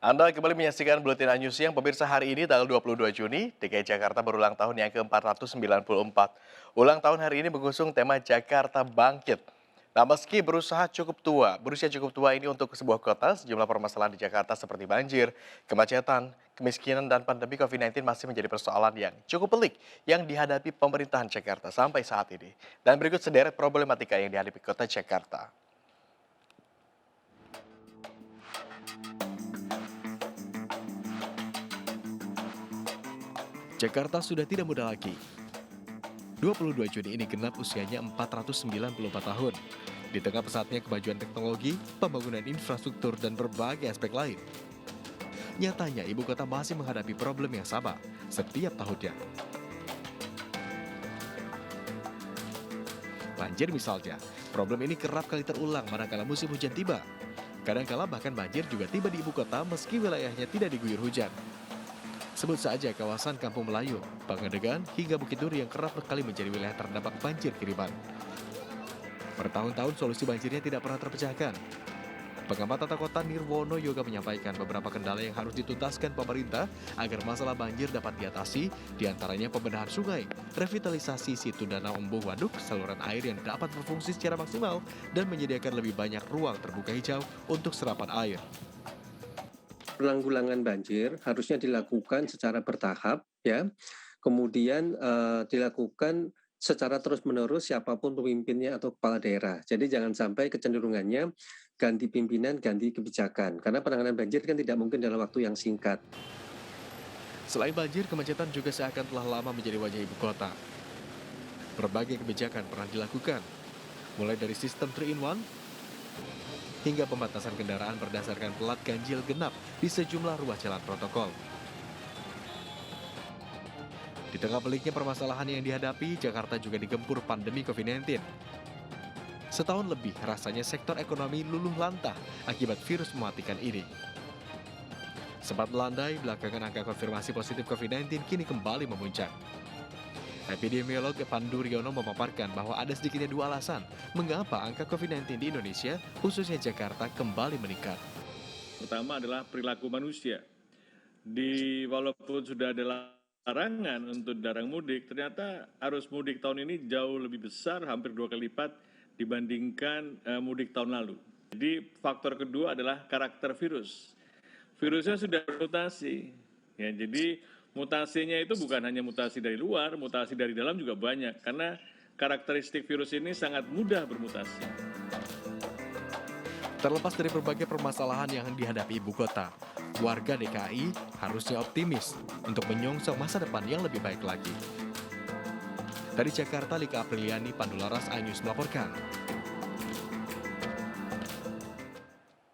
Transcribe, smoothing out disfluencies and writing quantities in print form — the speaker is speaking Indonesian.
Anda kembali menyaksikan Buletin News Siang, pemirsa. Hari ini tanggal 22 Juni, DKI Jakarta berulang tahun yang ke-494. Ulang tahun hari ini mengusung tema Jakarta Bangkit. Nah, meski berusia cukup tua ini untuk sebuah kota, sejumlah permasalahan di Jakarta seperti banjir, kemacetan, kemiskinan, dan pandemi COVID-19 masih menjadi persoalan yang cukup pelik yang dihadapi pemerintahan Jakarta sampai saat ini. Dan berikut sederet problematika yang dihadapi kota Jakarta. Jakarta sudah tidak muda lagi. 22 Juni ini genap usianya 494 tahun. Di tengah pesatnya kemajuan teknologi, pembangunan infrastruktur, dan berbagai aspek lain. Nyatanya, ibu kota masih menghadapi problem yang sama setiap tahunnya. Banjir misalnya, problem ini kerap kali terulang manakala musim hujan tiba. Kadangkala bahkan banjir juga tiba di ibu kota meski wilayahnya tidak diguyur hujan. Sebut saja kawasan Kampung Melayu, Pangandagan, hingga Bukit Duri yang kerap kali menjadi wilayah terdampak banjir kiriman. Bertahun-tahun solusi banjirnya tidak pernah terpecahkan. Pengamat tata kota Nirwono Yoga menyampaikan beberapa kendala yang harus dituntaskan pemerintah agar masalah banjir dapat diatasi, diantaranya pembenahan sungai, revitalisasi situ danau embung waduk, saluran air yang dapat berfungsi secara maksimal, dan menyediakan lebih banyak ruang terbuka hijau untuk serapan air. Penanggulangan banjir harusnya dilakukan secara bertahap, ya. Kemudian dilakukan secara terus-menerus siapapun pemimpinnya atau kepala daerah. Jadi jangan sampai kecenderungannya ganti pimpinan, ganti kebijakan. Karena penanganan banjir kan tidak mungkin dalam waktu yang singkat. Selain banjir, kemacetan juga seakan telah lama menjadi wajah ibu kota. Berbagai kebijakan pernah dilakukan, mulai dari sistem 3-in-1 hingga pembatasan kendaraan berdasarkan plat ganjil genap di sejumlah ruas jalan protokol. Di tengah peliknya permasalahan yang dihadapi, Jakarta juga digempur pandemi COVID-19. Setahun lebih, rasanya sektor ekonomi luluh lantah akibat virus mematikan ini. Sempat melandai, belakangan angka konfirmasi positif COVID-19 kini kembali memuncak. Epidemiolog Pandu Riono memaparkan bahwa ada sedikitnya dua alasan mengapa angka COVID-19 di Indonesia, khususnya Jakarta, kembali meningkat. Pertama adalah perilaku manusia. Walaupun sudah ada larangan untuk dilarang mudik, ternyata arus mudik tahun ini jauh lebih besar, hampir 2 kali lipat dibandingkan mudik tahun lalu. Jadi faktor kedua adalah karakter virus. Virusnya sudah bermutasi. Ya, jadi mutasinya itu bukan hanya mutasi dari luar, mutasi dari dalam juga banyak. Karena karakteristik virus ini sangat mudah bermutasi. Terlepas dari berbagai permasalahan yang dihadapi ibu kota, warga DKI harusnya optimis untuk menyongsong masa depan yang lebih baik lagi. Dari Jakarta, Lika Apriliani, Pandularas, iNews melaporkan.